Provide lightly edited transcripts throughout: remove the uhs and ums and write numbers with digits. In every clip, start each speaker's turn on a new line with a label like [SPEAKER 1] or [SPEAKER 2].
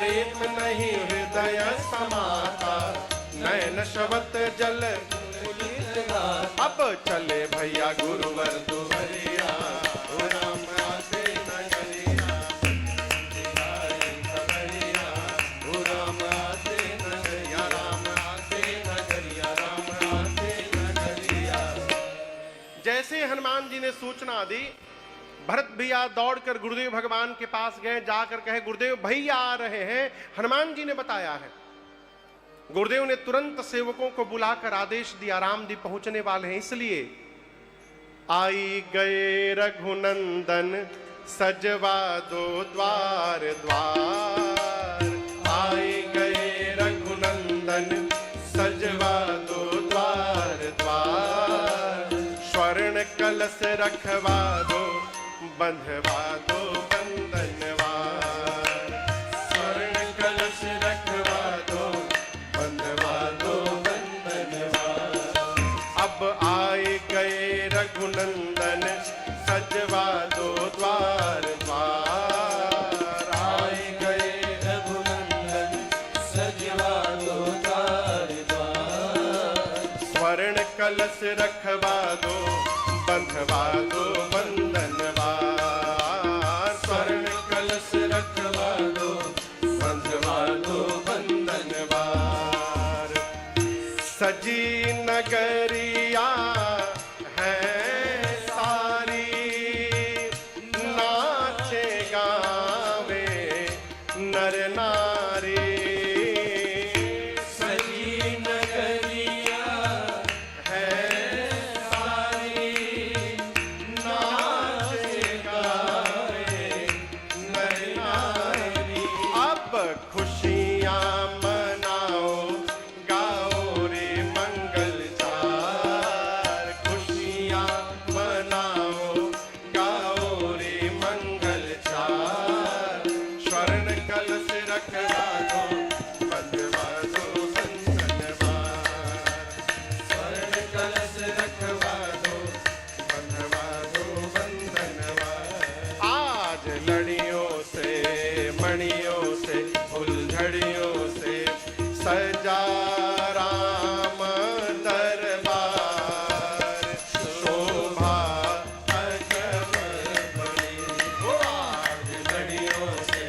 [SPEAKER 1] प्रेम नहीं हृदय समाता, नैन शवत जल अब चले भैया गुरुवर दुहरिया, राम आते नगरिया, राम आते नगरिया, राम आते नगरिया, राम आते नगरिया। जैसे हनुमान जी ने सूचना दी, भरत भैया दौड़कर गुरुदेव भगवान के पास गए, जाकर कहे गुरुदेव भैया आ रहे हैं। हनुमान जी ने बताया है। गुरुदेव ने तुरंत सेवकों को बुलाकर आदेश दिया, राम जी पहुंचने वाले हैं। इसलिए आई गए रघुनंदन सजवा दो द्वार द्वार, आई गए रघुनंदन सजवा दो द्वार द्वार, स्वर्ण कलश रखवा दो बंधवा दो बंधनवार, स्वर्ण कलश रखवा दो बंधवा दो बंधनवार। अब आए गए रघुनंदन सजवा दो द्वार द्वार, आए गए रघुनंदन सजवा दो द्वार द्वार, स्वर्ण कलश रखवा दो बंधवा दो बंधनवार, स्वर्ण कलश रखवा दो बंधवा दो बंधनवार। सजी नगरिया है सारी, नाचे गावे नर नारी, सजी नगरिया है सारी, नाचे गावे नर नारी। अब खुशियां मनाओ गाओ रे मंगल चार, खुशियां मनाओ गाओ रे मंगल चार, स्वर्ण कलश रखवा दो बंधवा दो बंधनवार, स्वर्ण कलश रखवा दो बंधवा दो बंधनवार। आज लड़ियों से मणियों से फुलझड़ियों से सजा राम दरबार, शोभा अजब बड़ी। वो आज लड़ियों से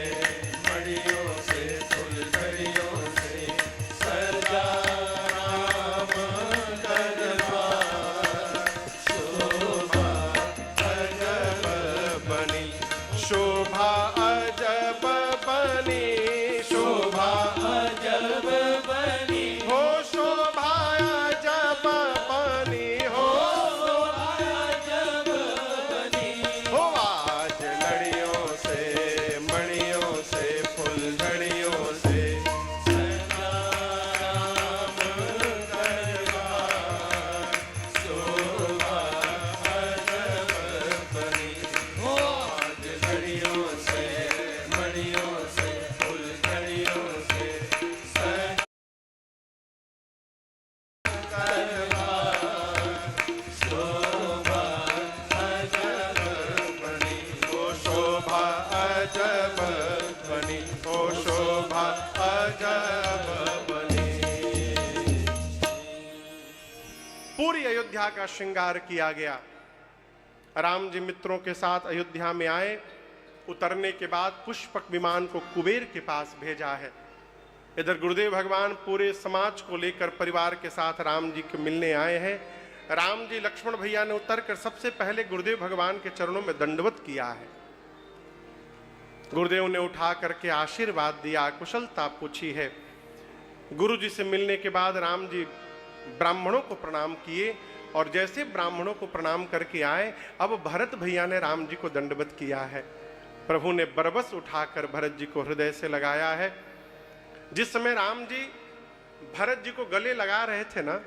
[SPEAKER 1] मणियों से फुलझड़ियों से सजा राम दरबार, शोभा अजब बनी, शोभा अजब बनी, शोभा अजब बनी, हो शोभा अजब बनी, हो शोभा अजब बनी। हो आज लड़ियों से मणियों से फुलझड़ियों से सजा राम दरबार, शोभा अजब बनी। हो आज लड़ियों से मणियों से फुलझड़ियों से सजा दरबार, शोभा अजब बनी, ओ शोभा अजब बनी, ओ शोभा अजब बनी। पूरी अयोध्या का श्रृंगार किया गया। राम जी मित्रों के साथ अयोध्या में आए। उतरने के बाद पुष्पक विमान को कुबेर के पास भेजा है। इधर गुरुदेव भगवान पूरे समाज को लेकर परिवार के साथ राम जी के मिलने आए हैं। राम जी लक्ष्मण भैया ने उतरकर सबसे पहले गुरुदेव भगवान के चरणों में दंडवत किया है। गुरुदेव ने उठा करके आशीर्वाद दिया, कुशलता पूछी है। गुरु जी से मिलने के बाद राम जी ब्राह्मणों को प्रणाम किए और जैसे ब्राह्मणों को प्रणाम करके आए, अब भरत भैया ने राम जी को दंडवत किया है। प्रभु ने बरबस उठाकर भरत जी को हृदय से लगाया है। जिस समय राम जी भरत जी को गले लगा रहे थे ना,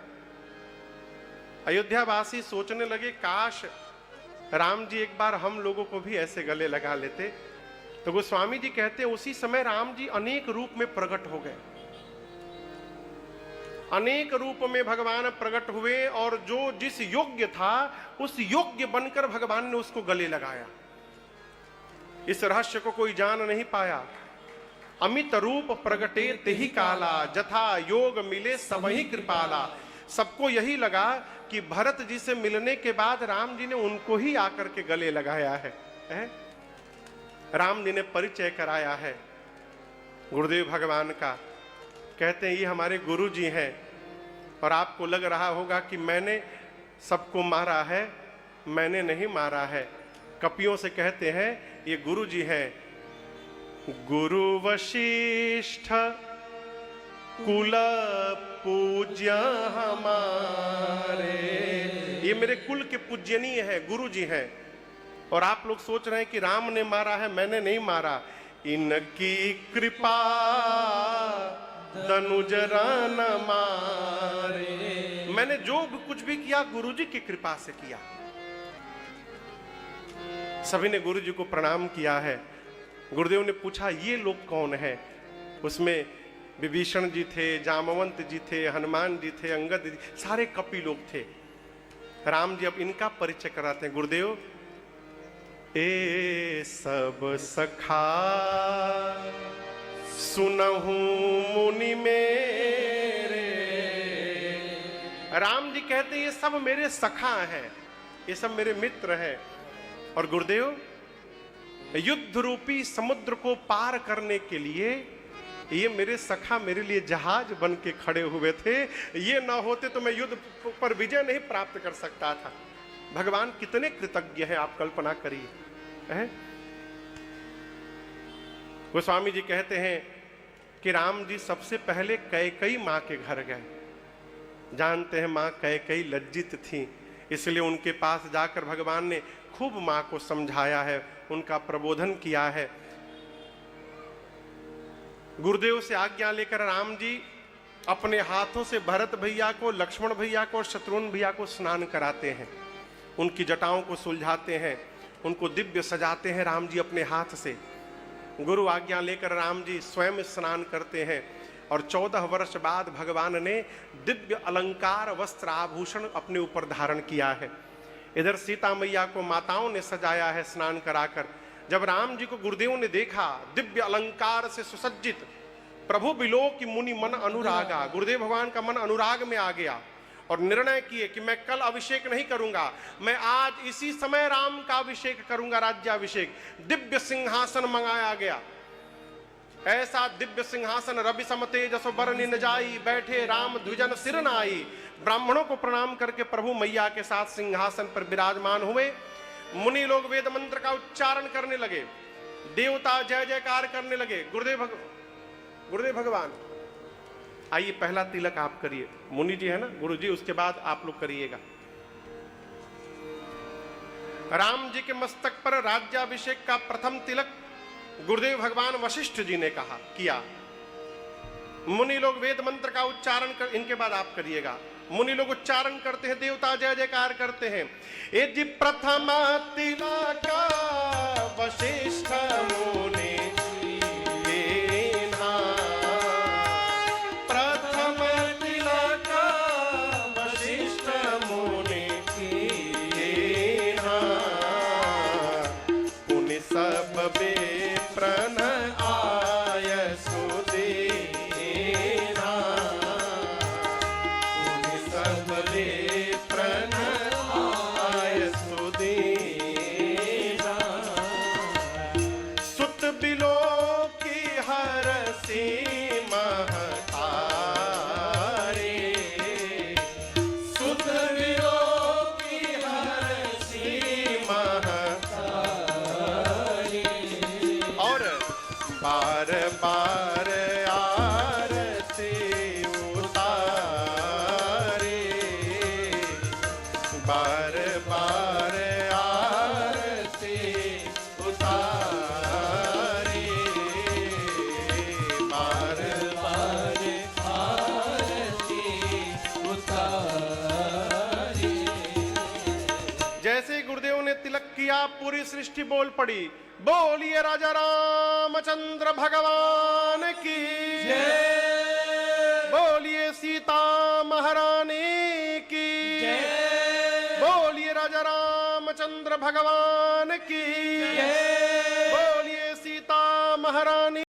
[SPEAKER 1] अयोध्यावासी सोचने लगे काश राम जी एक बार हम लोगों को भी ऐसे गले लगा लेते। तो गोस्वामी जी कहते हैं उसी समय राम जी अनेक रूप में प्रकट हो गए। अनेक रूप में भगवान प्रकट हुए और जो जिस योग्य था उस योग्य बनकर भगवान ने उसको गले लगाया। इस रहस्य को कोई जान नहीं पाया। अमित रूप प्रगटे तेहि काला, जथा योग मिले सबहि कृपाला। सबको यही लगा कि भरत जी से मिलने के बाद राम जी ने उनको ही आकर के गले लगाया है? राम जी ने परिचय कराया है गुरुदेव भगवान का। कहते हैं ये हमारे गुरु जी हैं। और आपको लग रहा होगा कि मैंने सबको मारा है, मैंने नहीं मारा है। कपियों से कहते हैं ये गुरु जी हैं। गुरु वशिष्ठ कुल पूज्य हमारे, ये मेरे कुल के पूजनीय है, गुरु जी हैं। और आप लोग सोच रहे हैं कि राम ने मारा है, मैंने नहीं मारा। इनकी कृपा दनुजरा न मारे, मैंने जो कुछ भी किया गुरु जी की कृपा से किया। सभी ने गुरु जी को प्रणाम किया है। गुरुदेव ने पूछा ये लोग कौन हैं? उसमें विभीषण जी थे, जामवंत जी थे, हनुमान जी थे, अंगद जी, सारे कपि लोग थे। राम जी अब इनका परिचय कराते हैं। गुरुदेव, ए सब सखा सुनहु मुनि मेरे। राम जी कहते हैं ये सब मेरे सखा हैं, ये सब मेरे मित्र हैं। और गुरुदेव, युद्ध रूपी समुद्र को पार करने के लिए ये मेरे सखा मेरे लिए जहाज बन के खड़े हुए थे। ये ना होते तो मैं युद्ध पर विजय नहीं प्राप्त कर सकता था। भगवान कितने कृतज्ञ हैं, आप कल्पना करिए। गोस्वामी जी कहते हैं कि राम जी सबसे पहले कैकेयी माँ के घर गए। जानते हैं माँ कैकेयी लज्जित थी, इसलिए उनके पास जाकर भगवान ने खूब माँ को समझाया है, उनका प्रबोधन किया है। गुरुदेव से आज्ञा लेकर राम जी अपने हाथों से भरत भैया को, लक्ष्मण भैया को, शत्रुघ्न भैया को स्नान कराते हैं, उनकी जटाओं को सुलझाते हैं, उनको दिव्य सजाते हैं राम जी अपने हाथ से। गुरु आज्ञा लेकर राम जी स्वयं स्नान करते हैं। और 14 वर्ष बाद भगवान ने दिव्य अलंकार वस्त्र आभूषण अपने ऊपर धारण किया है। इधर सीता मैया को माताओं ने सजाया है स्नान कराकर। जब राम जी को गुरुदेव ने देखा दिव्य अलंकार से सुसज्जित, प्रभु बिलो की मुनि मन अनुरागा, गुरुदेव भगवान का मन अनुराग में आ गया और निर्णय किए कि मैं कल अभिषेक नहीं करूंगा, मैं आज इसी समय राम का अभिषेक करूंगा, राज्याभिषेक। दिव्य सिंहासन मंगाया गया। ऐसा दिव्य सिंहासन रवि समते जसो बरनि न जाई, बैठे राम द्विजन सिर नाई। ब्राह्मणों को प्रणाम करके प्रभु मैया के साथ सिंहासन पर विराजमान हुए। मुनि लोग वेद मंत्र का उच्चारण करने लगे, देवता जय जयकार करने लगे। गुरुदेव भगवान, आइए पहला तिलक आप करिए। मुनि जी है ना, गुरु जी, उसके बाद आप लोग करिएगा। राम जी के मस्तक पर राज्याभिषेक का प्रथम तिलक गुरुदेव भगवान वशिष्ठ जी ने किया। मुनि लोग वेद मंत्र का उच्चारण कर, इनके बाद आप करिएगा। मुनि लोग उच्चारण करते हैं, देवता जय जयकार करते हैं। ए जी प्रथम तिलक वशिष्ठ मुनि, प्रथम तिलक वशिष्ठ मुनि, पुनि सब बेप्रन आय सुदेना, पुनि सब बेप्रन आय सुदेना। सुत बिलो की हरसी महतारे, सुत बिलो की हरसी महतारे। और बार बार आरती उतारे, बार बार आरती उतारे, बार बार आरती उतारे। जैसे ही गुरुदेव ने तिलक किया, पूरी सृष्टि बोल पड़ी, बोलिए राजा रामचंद्र भगवान की जय, बोलिए सीता महारानी की जय, बोलिए राजा रामचंद्र भगवान की जय, बोलिए सीता महारानी।